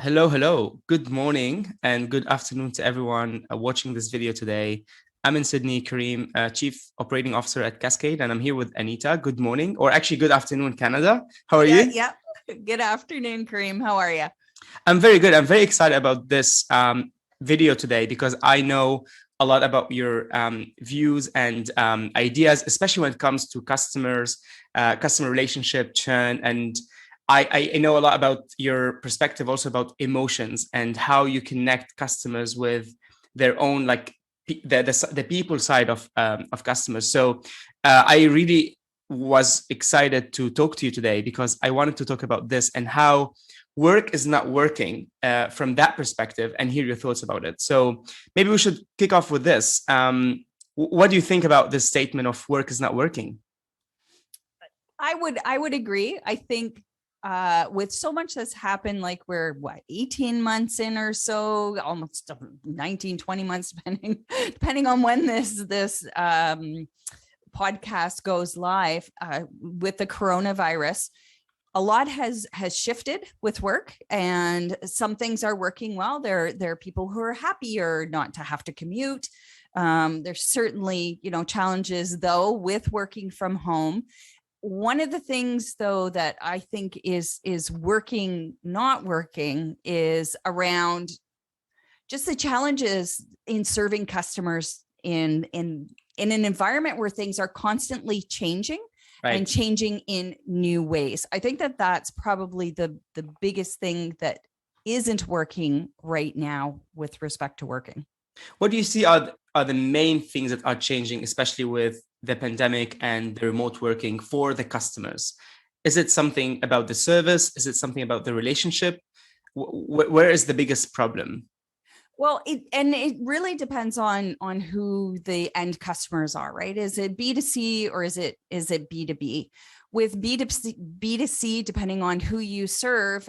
Hello, hello. Good morning and good afternoon to everyone watching this video today. I'm in Sydney, Karim, Chief Operating Officer at Cascade, and I'm here with Anita. Good morning, or actually good afternoon, Canada. How are you? Yeah. Good afternoon, Karim. How are you? I'm very good. I'm very excited about this video today because I know a lot about your views and ideas, especially when it comes to customers, customer relationship, churn, and I know a lot about your perspective also about emotions and how you connect customers with their own like the people side of customers. So I really was excited to talk to you today because I wanted to talk about this and how work is not working from that perspective and hear your thoughts about it. So maybe we should kick off with this. What do you think about this statement of work is not working? I would agree. I think with so much that's happened, like we're 18 months in or so, almost 19, 20 months, depending on when this podcast goes live with the coronavirus. A lot has shifted with work, and some things are working well. There are people who are happier not to have to commute. There's certainly, challenges though with working from home. One of the things though that I think is working, not working, is around just the challenges in serving customers in an environment where things are constantly changing. Right. And changing in new ways. I think that that's probably the biggest thing that isn't working right now with respect to working. What do you see are the main things that are changing, especially with the pandemic and the remote working for the customers? Is it something about the service? Is it something about the relationship? Where is the biggest problem? Well, it really depends on who the end customers are, right? Is it B2C or is it B2B? With B2C, depending on who you serve,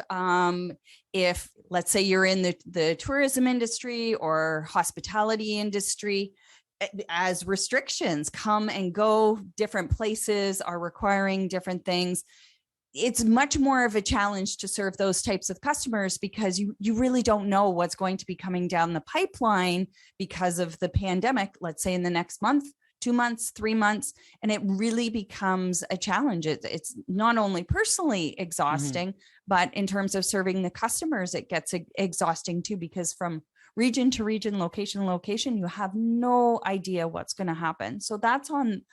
if let's say you're in the tourism industry or hospitality industry, as restrictions come and go, different places are requiring different things. It's much more of a challenge to serve those types of customers because you really don't know what's going to be coming down the pipeline because of the pandemic, let's say in the next month, 2 months, 3 months, and it really becomes a challenge. It's not only personally exhausting, but in terms of serving the customers, it gets exhausting too, because from region to region, location to location, you have no idea what's going to happen. So that's on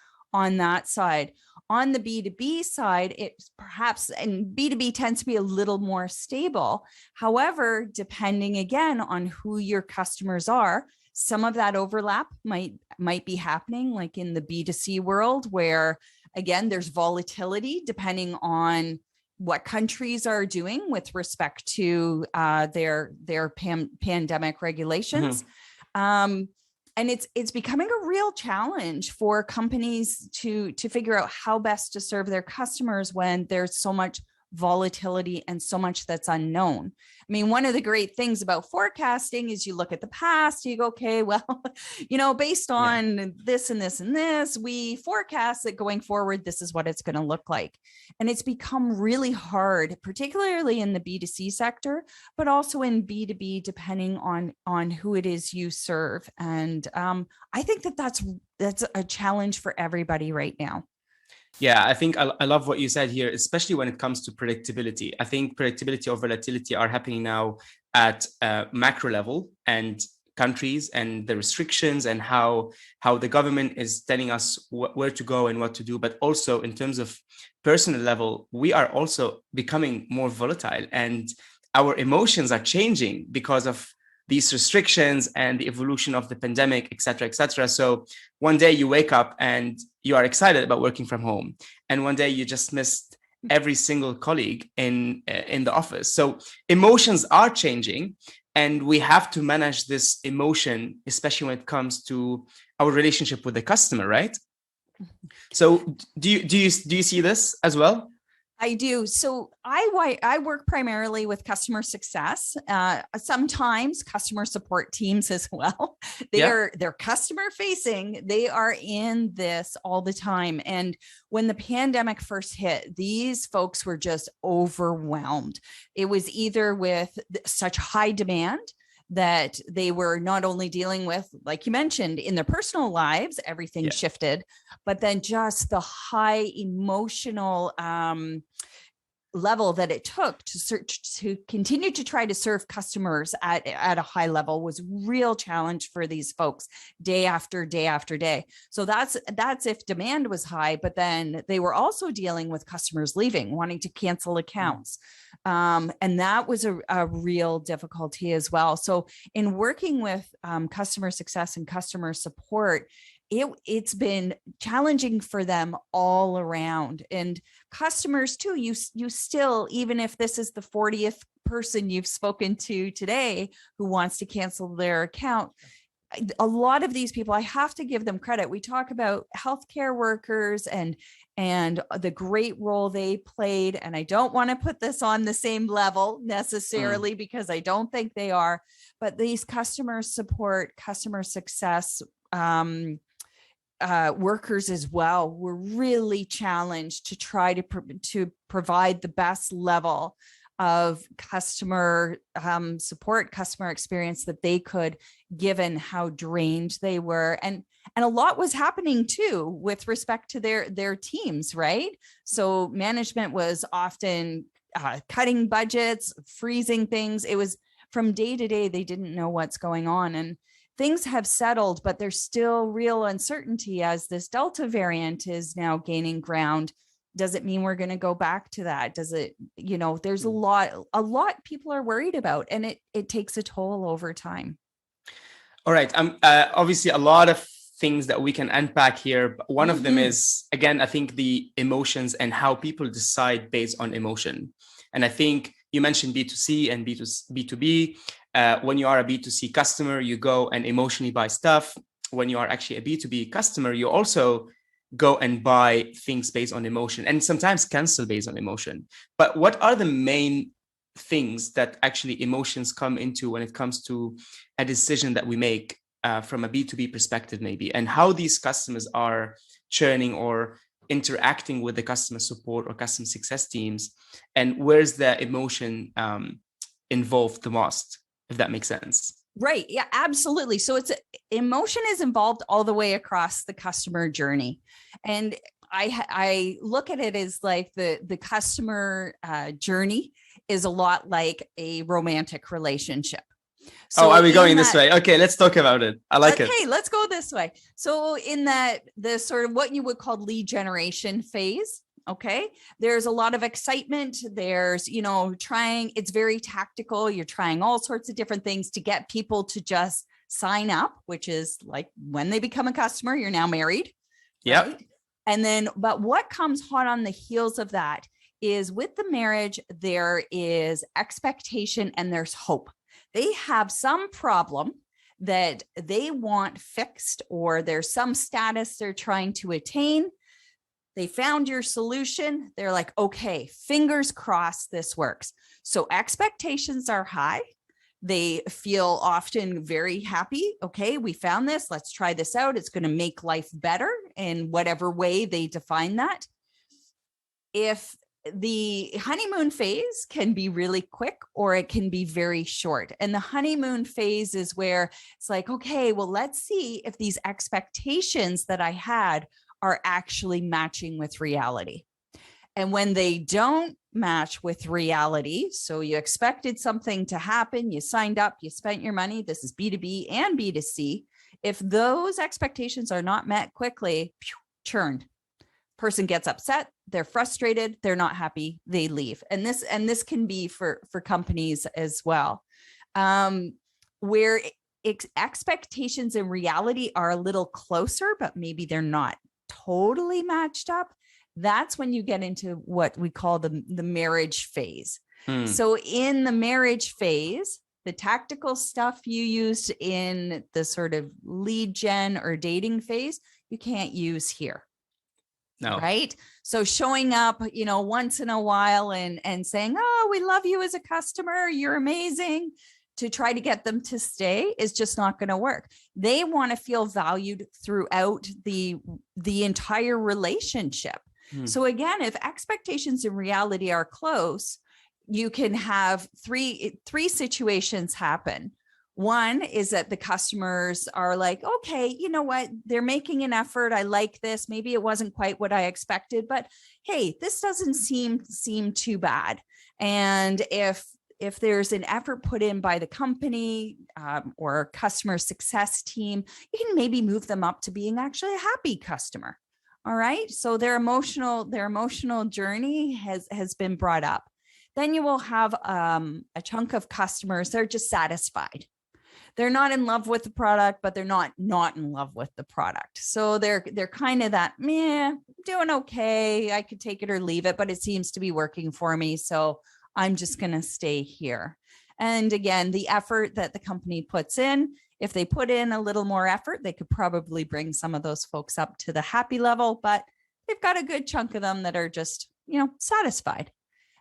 that side. On the B2B side, it's perhaps, and B2B tends to be a little more stable. However, depending again on who your customers are, some of that overlap might be happening, like in the B2C world, where again, there's volatility depending on what countries are doing with respect to their pandemic regulations. And it's becoming a real challenge for companies to figure out how best to serve their customers when there's so much volatility and so much that's unknown. I mean, one of the great things about forecasting is you look at the past, you go, okay, well, based on this and this and this, we forecast that going forward, this is what it's going to look like. And it's become really hard, particularly in the B2C sector, but also in B2B, depending on who it is you serve. And I think that's a challenge for everybody right now. Yeah, I think I love what you said here, especially when it comes to predictability. I think predictability or volatility are happening now at macro level, and countries and the restrictions and how the government is telling us where to go and what to do. But also in terms of personal level, we are also becoming more volatile and our emotions are changing because of these restrictions and the evolution of the pandemic, et cetera, et cetera. So one day you wake up and you are excited about working from home. And one day you just missed every single colleague in the office. So emotions are changing and we have to manage this emotion, especially when it comes to our relationship with the customer, right? So do you see this as well? I do. So I work primarily with customer success, sometimes customer support teams as well. Yeah. They're customer facing. They are in this all the time. And when the pandemic first hit, these folks were just overwhelmed. It was either with such high demand that they were not only dealing with, like you mentioned, in their personal lives, everything Yeah. shifted, but then just the high emotional level that it took to continue to try to serve customers at a high level was real challenge for these folks day after day after day. So that's if demand was high, but then they were also dealing with customers leaving, wanting to cancel accounts. And that was a real difficulty as well. In working with customer success and customer support, it's been challenging for them all around. And customers too, you still, even if this is the 40th person you've spoken to today who wants to cancel their account, a lot of these people, I have to give them credit. We talk about healthcare workers and the great role they played. And I don't want to put this on the same level necessarily because I don't think they are, but these customer support, customer success workers as well were really challenged to try to provide the best level of customer support, customer experience that they could, given how drained they were. And a lot was happening too with respect to their teams, right? So management was often cutting budgets, freezing things. It was from day to day, they didn't know what's going on. And things have settled, but there's still real uncertainty as this Delta variant is now gaining ground. Does it mean we're going to go back to that? Does it, there's a lot people are worried about, and it takes a toll over time. All right. Obviously a lot of things that we can unpack here. One of them is, again, I think the emotions and how people decide based on emotion. And I think you mentioned B2C and B2B. When you are a B2C customer, you go and emotionally buy stuff. When you are actually a B2B customer, you also go and buy things based on emotion and sometimes cancel based on emotion. But what are the main things that actually emotions come into when it comes to a decision that we make from a B2B perspective, maybe, and how these customers are churning or interacting with the customer support or customer success teams, and where's the emotion involved the most, if that makes sense? Right. Yeah, absolutely. So emotion is involved all the way across the customer journey. And I look at it as like the customer journey is a lot like a romantic relationship. So are we going this way? Okay, let's talk about it. I like it. Okay, let's go this way. So in the sort of what you would call lead generation phase, okay, there's a lot of excitement. There's, it's very tactical. You're trying all sorts of different things to get people to just sign up, which is like when they become a customer, you're now married. Yeah. Right? And then, but what comes hot on the heels of that is with the marriage, there is expectation and there's hope. They have some problem that they want fixed, or there's some status they're trying to attain. They found your solution. They're like, okay, fingers crossed this works. So expectations are high. They feel often very happy. Okay, we found this. Let's try this out. It's going to make life better in whatever way they define that. If the honeymoon phase can be really quick or it can be very short. And the honeymoon phase is where it's like, okay, well, let's see if these expectations that I had are actually matching with reality. And when they don't match with reality, so you expected something to happen, you signed up, you spent your money, this is B2B and B2C. If those expectations are not met quickly, churned. Person gets upset, they're frustrated, they're not happy, they leave. And this can be for companies as well, where expectations and reality are a little closer, but maybe they're not totally matched up. That's when you get into what we call the marriage phase. So in the marriage phase, the tactical stuff you used in the sort of lead gen or dating phase, you can't use here. No. Right. So showing up, once in a while and saying, oh, we love you as a customer, you're amazing, to try to get them to stay is just not going to work. They want to feel valued throughout the entire relationship. So again, if expectations and reality are close, you can have three situations happen. One is that the customers are like, okay, you know what? They're making an effort. I like this. Maybe it wasn't quite what I expected, but hey, this doesn't seem too bad. And if there's an effort put in by the company or customer success team, you can maybe move them up to being actually a happy customer. All right. So their emotional journey has been brought up. Then you will have a chunk of customers that are just satisfied. They're not in love with the product, but they're not in love with the product. So they're kind of that, meh, doing okay. I could take it or leave it, but it seems to be working for me. So I'm just going to stay here. And again, the effort that the company puts in, if they put in a little more effort, they could probably bring some of those folks up to the happy level, but they've got a good chunk of them that are just, satisfied.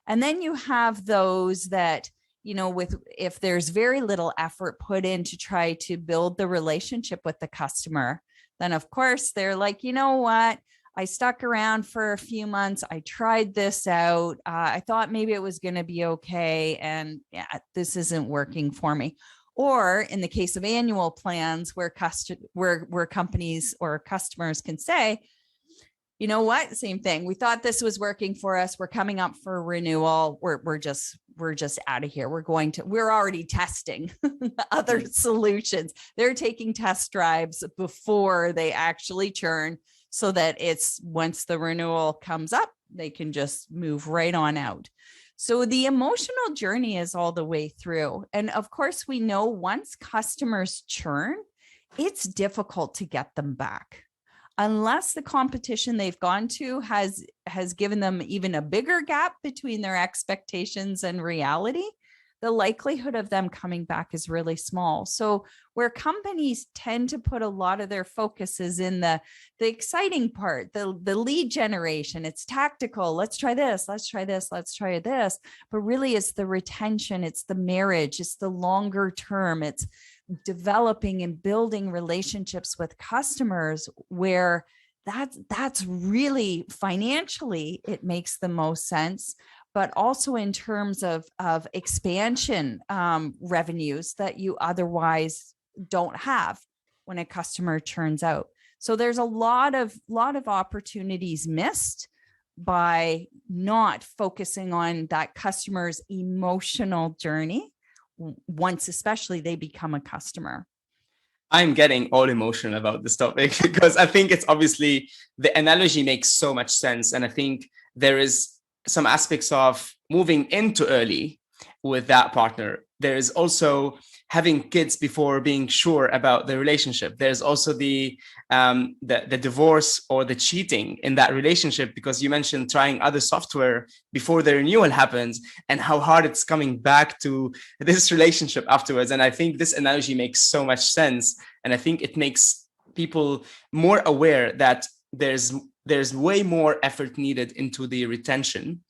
And then you have those that, if there's very little effort put in to try to build the relationship with the customer, then of course they're like, you know what? I stuck around for a few months. I tried this out. I thought maybe it was going to be okay. And yeah, this isn't working for me. Or in the case of annual plans where companies or customers can say, you know what? Same thing. We thought this was working for us. We're coming up for renewal. We're just out of here. We're already testing other solutions. They're taking test drives before they actually churn so that it's once the renewal comes up, they can just move right on out. So the emotional journey is all the way through. And of course, we know once customers churn, it's difficult to get them back. Unless the competition they've gone to has given them even a bigger gap between their expectations and reality, the likelihood of them coming back is really small. So where companies tend to put a lot of their focus is in the exciting part, the lead generation. It's tactical. Let's try this. Let's try this. Let's try this. But really it's the retention. It's the marriage. It's the longer term. It's developing and building relationships with customers where that's really financially, it makes the most sense, but also in terms of expansion revenues that you otherwise don't have when a customer churns out. So there's a lot of opportunities missed by not focusing on that customer's emotional journey once especially they become a customer. I'm getting all emotional about this topic because I think it's obviously the analogy makes so much sense. And I think there is some aspects of moving in too early with that partner. There is also having kids before being sure about the relationship. There's also the divorce or the cheating in that relationship, because you mentioned trying other software before the renewal happens and how hard it's coming back to this relationship afterwards. And I think this analogy makes so much sense. And I think it makes people more aware that there's way more effort needed into the retention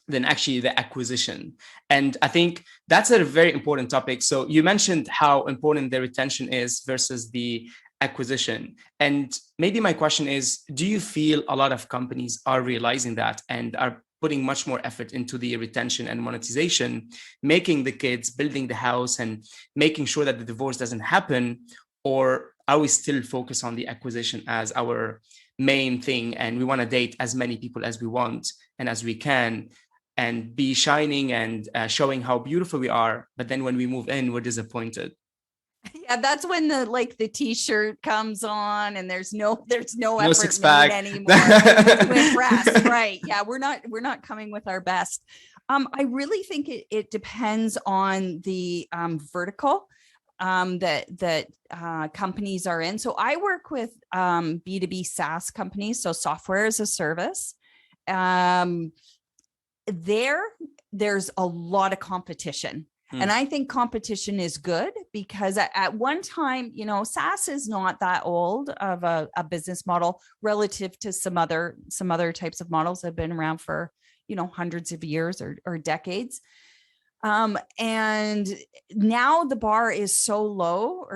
than actually the acquisition. And I think that's a very important topic. So you mentioned how important the retention is versus the acquisition. And maybe my question is, do you feel a lot of companies are realizing that and are putting much more effort into the retention and monetization, making the kids, building the house and making sure that the divorce doesn't happen? Or are we still focused on the acquisition as our main thing? And we want to date as many people as we want and as we can, and be shining and showing how beautiful we are. But then when we move in, we're disappointed. Yeah, that's when the t-shirt comes on and there's no effort six pack made anymore to impress. Right. Yeah, we're not coming with our best. I really think it depends on the vertical that companies are in. So I work with B2B SaaS companies, so software as a service. There's a lot of competition. And I think competition is good because at one time, SaaS is not that old of a business model relative to some other types of models that have been around for, hundreds of years or decades. And now the bar is so low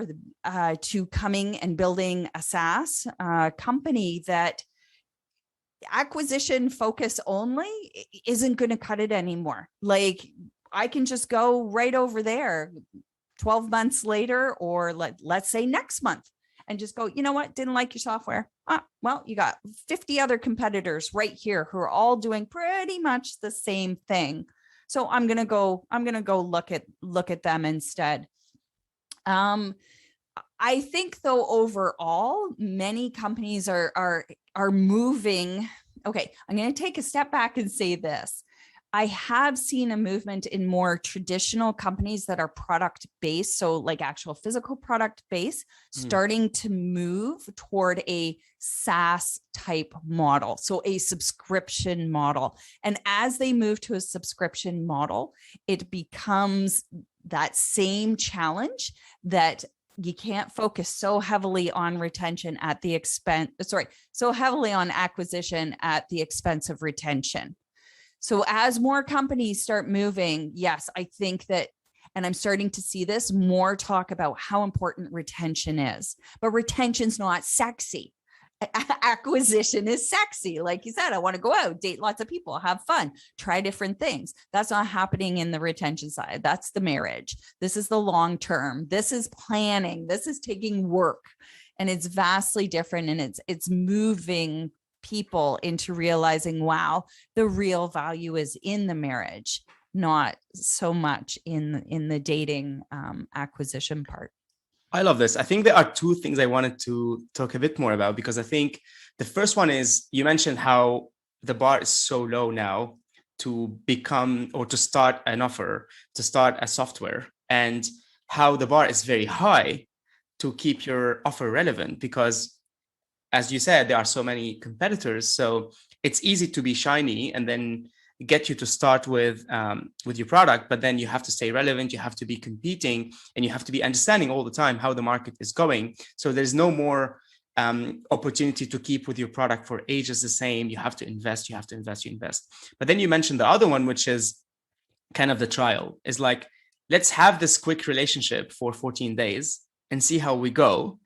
to coming and building a SaaS company that acquisition focus only isn't going to cut it anymore. Like, I can just go right over there 12 months later, or let's say next month, and just go, you know what, didn't like your software. Well, you got 50 other competitors right here who are all doing pretty much the same thing. So I'm going to go look at them instead. I think though, overall, many companies are moving. Okay, I'm going to take a step back and say this. I have seen a movement in more traditional companies that are product based, so like actual physical product based, starting to move toward a SaaS type model, so a subscription model. And as they move to a subscription model, it becomes that same challenge that you can't focus so heavily on retention at the expense, so heavily on acquisition at the expense of retention. So as more companies start moving, yes, I think that, and I'm starting to see this, more talk about how important retention is, but retention's not sexy. Acquisition is sexy. Like you said, I want to go out, date lots of people, have fun, try different things. That's not happening in the retention side. That's the marriage. This is the long term. This is planning. This is taking work, and it's vastly different. And it's moving people into realizing, wow, the real value is in the marriage, not so much in the dating acquisition part. I love this. I think there are two things I wanted to talk a bit more about, because I think the first one is, you mentioned how the bar is so low now to become, or to start an offer, to start a software, and how the bar is very high to keep your offer relevant, because as you said, there are so many competitors. So it's easy to be shiny and then get you to start with your product, but then you have to stay relevant, you have to be competing, and you have to be understanding all the time how the market is going. So there's no more opportunity to keep with your product for ages the same. You have to invest. But then you mentioned the other one, which is kind of the trial, is like, let's have this quick relationship for 14 days and see how we go.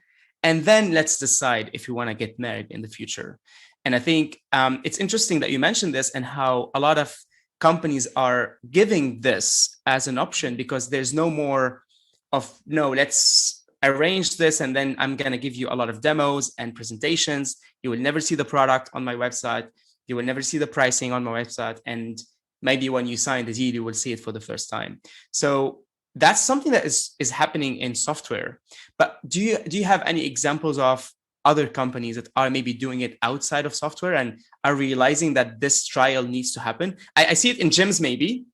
And then let's decide if we want to get married in the future. And I think it's interesting that you mentioned this, and how a lot of companies are giving this as an option, because there's no more of, no, let's arrange this and then I'm going to give you a lot of demos and presentations. You will never see the product on my website. You will never see the pricing on my website. And maybe when you sign the deal, you will see it for the first time. So that's something that is happening in software. But do you have any examples of other companies that are maybe doing it outside of software and are realizing that this trial needs to happen? I see it in gyms, maybe.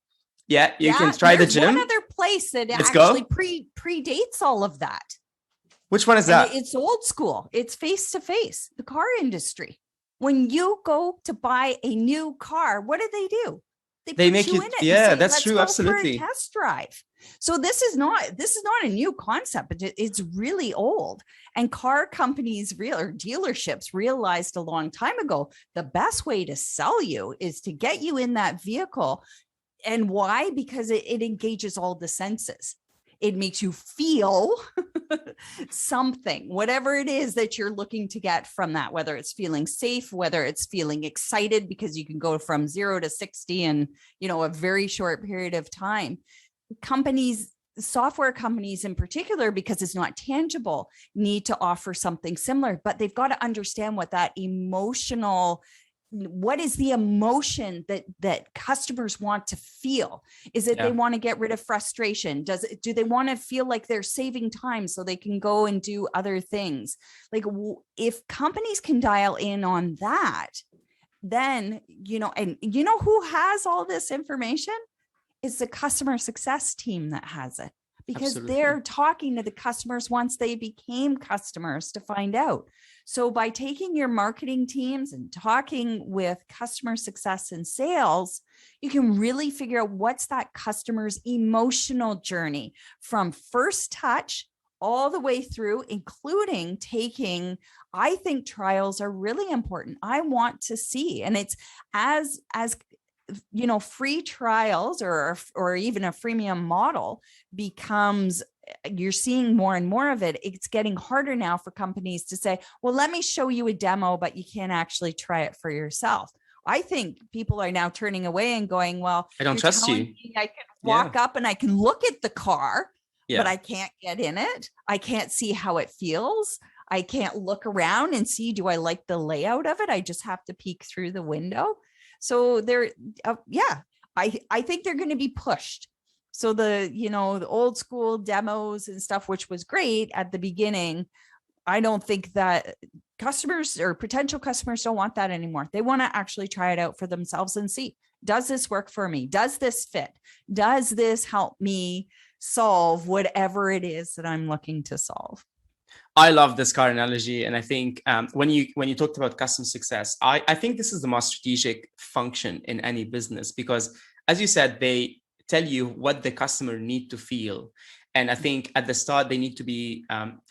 Yeah, you can try the gym. One other place that actually predates all of that. Which one is that? And it's old school. It's face-to-face, the car industry. When you go to buy a new car, what do? They make you in it. Yeah, say, that's true. Absolutely. For a test drive. So this is not a new concept, but it's really old. And car companies or dealerships realized a long time ago, the best way to sell you is to get you in that vehicle. And why? Because it engages all the senses. It makes you feel something, whatever it is that you're looking to get from that, whether it's feeling safe, whether it's feeling excited because you can go from 0 to 60 in, a very short period of time. Software companies in particular, because it's not tangible, need to offer something similar, but they've got to understand what is the emotion that customers want to feel? Is it they want to get rid of frustration? Do they want to feel like they're saving time so they can go and do other things? Like, if companies can dial in on that, then, and who has all this information? It's the customer success team that has it, because Absolutely. they're talking to the customers once they became customers to find out. So by taking your marketing teams and talking with customer success and sales, you can really figure out what's that customer's emotional journey from first touch all the way through, including taking, I think trials are really important. I want to see, and it's as you know, free trials or even a freemium model becomes, you're seeing more and more of it. It's getting harder now for companies to say, well, let me show you a demo, but you can't actually try it for yourself. I think people are now turning away and going, well, I don't trust you. Me I can walk up and I can look at the car, but I can't get in it. I can't see how it feels. I can't look around and see, do I like the layout of it? I just have to peek through the window. So they're, I think they're going to be pushed. So the old school demos and stuff, which was great at the beginning, I don't think that customers or potential customers don't want that anymore. They want to actually try it out for themselves and see, does this work for me? Does this fit? Does this help me solve whatever it is that I'm looking to solve? I love this car analogy. And I think when you talked about customer success, I think this is the most strategic function in any business, because as you said, they tell you what the customer need to feel. And I think at the start, they need to be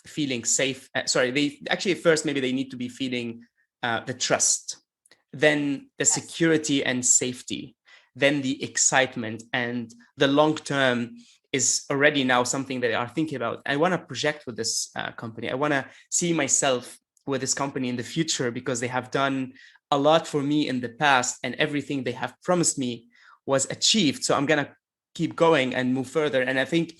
feeling safe. First, maybe they need to be feeling the trust, then the security and safety, then the excitement, and the long-term is already now something that they are thinking about. I want to project with this company. I want to see myself with this company in the future, because they have done a lot for me in the past and everything they have promised me was achieved. So I'm going to keep going and move further. And I think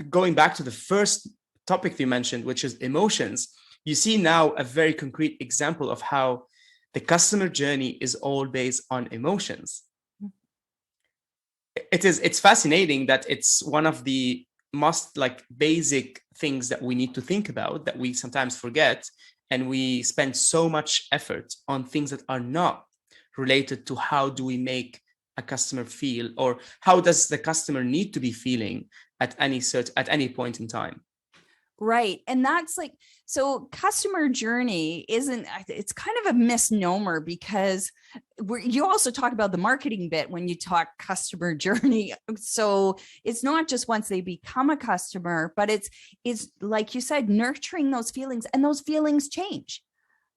going back to the first topic you mentioned, which is emotions, you see now a very concrete example of how the customer journey is all based on emotions. It's fascinating that it's one of the most basic things that we need to think about, that we sometimes forget, and we spend so much effort on things that are not related to how do we make a customer feel, or how does the customer need to be feeling at any point in time. Right. And that's so customer journey it's kind of a misnomer, because you also talk about the marketing bit when you talk customer journey. So it's not just once they become a customer, but it's like you said, nurturing those feelings, and those feelings change.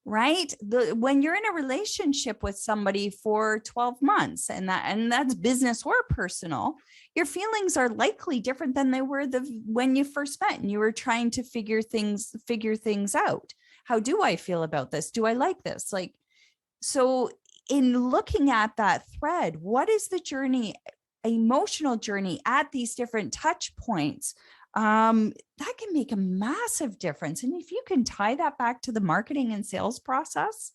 Right. When you're in a relationship with somebody for 12 months and that's business or personal, your feelings are likely different than they were when you first met and you were trying to figure things out. How do I feel about this? Do I like this? So in looking at that thread, what is the journey, emotional journey at these different touch points? That can make a massive difference. And if you can tie that back to the marketing and sales process,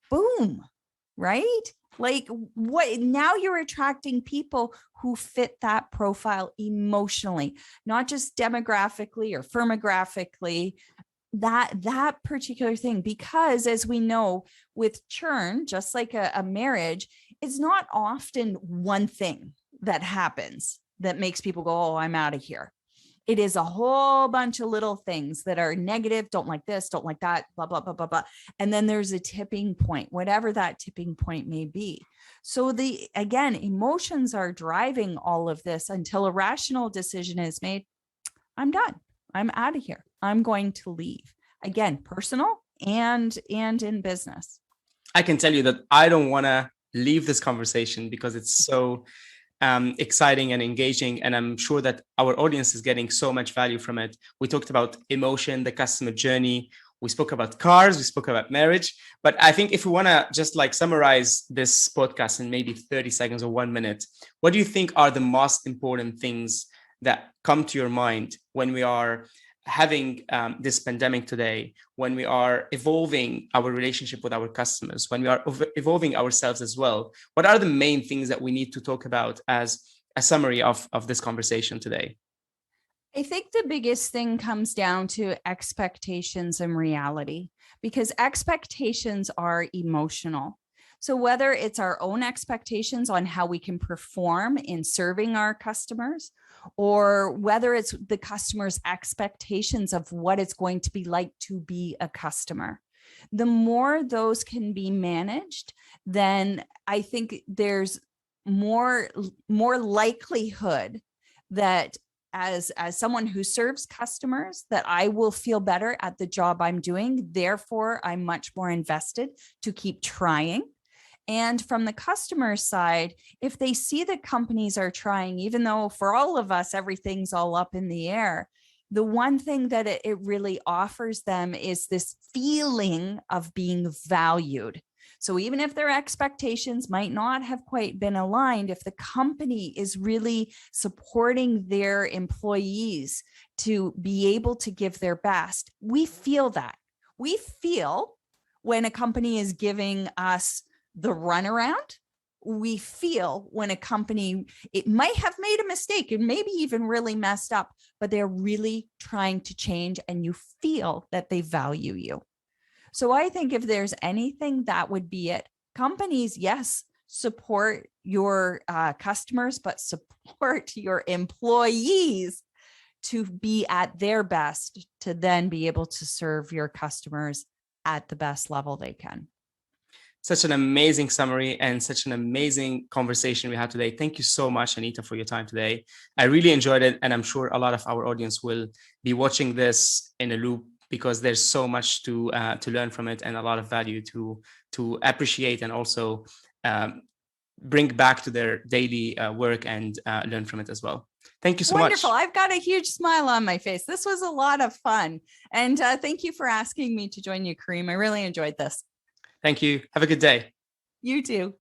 boom, right? Now you're attracting people who fit that profile emotionally, not just demographically or firmographically, that particular thing. Because as we know with churn, just like a marriage, it's not often one thing that happens that makes people go, oh, I'm out of here. It is a whole bunch of little things that are negative, don't like this, don't like that, blah, blah, blah, blah, blah. And then there's a tipping point, whatever that tipping point may be. So again, emotions are driving all of this until a rational decision is made. I'm done. I'm out of here. I'm going to leave. Again, personal and in business. I can tell you that I don't want to leave this conversation because it's so exciting and engaging. And I'm sure that our audience is getting so much value from it. We talked about emotion, the customer journey. We spoke about cars, we spoke about marriage. But I think if we want to just summarize this podcast in maybe 30 seconds or 1 minute, what do you think are the most important things that come to your mind when we are having this pandemic today, when we are evolving our relationship with our customers, when we are evolving ourselves as well? What are the main things that we need to talk about as a summary of this conversation today? I think the biggest thing comes down to expectations and reality, because expectations are emotional. So whether it's our own expectations on how we can perform in serving our customers, or whether it's the customer's expectations of what it's going to be like to be a customer, the more those can be managed, then I think there's more likelihood that as someone who serves customers, that I will feel better at the job I'm doing. Therefore, I'm much more invested to keep trying. And from the customer side, if they see that companies are trying, even though for all of us, everything's all up in the air, the one thing that it really offers them is this feeling of being valued. So even if their expectations might not have quite been aligned, if the company is really supporting their employees to be able to give their best, we feel that. We feel when a company is giving us the runaround. We feel when a company, it might have made a mistake and maybe even really messed up, but they're really trying to change, and you feel that they value you. So I think if there's anything, that would be it. Companies, yes, support your customers, but support your employees to be at their best, to then be able to serve your customers at the best level they can. Such an amazing summary and such an amazing conversation we had today. Thank you so much, Anita, for your time today. I really enjoyed it, and I'm sure a lot of our audience will be watching this in a loop, because there's so much to learn from it, and a lot of value to appreciate, and also bring back to their daily work, and learn from it as well. Thank you so Wonderful. much. I've got a huge smile on my face. This was a lot of fun. And thank you for asking me to join you, Karim. I really enjoyed this. Thank you. Have a good day. You too.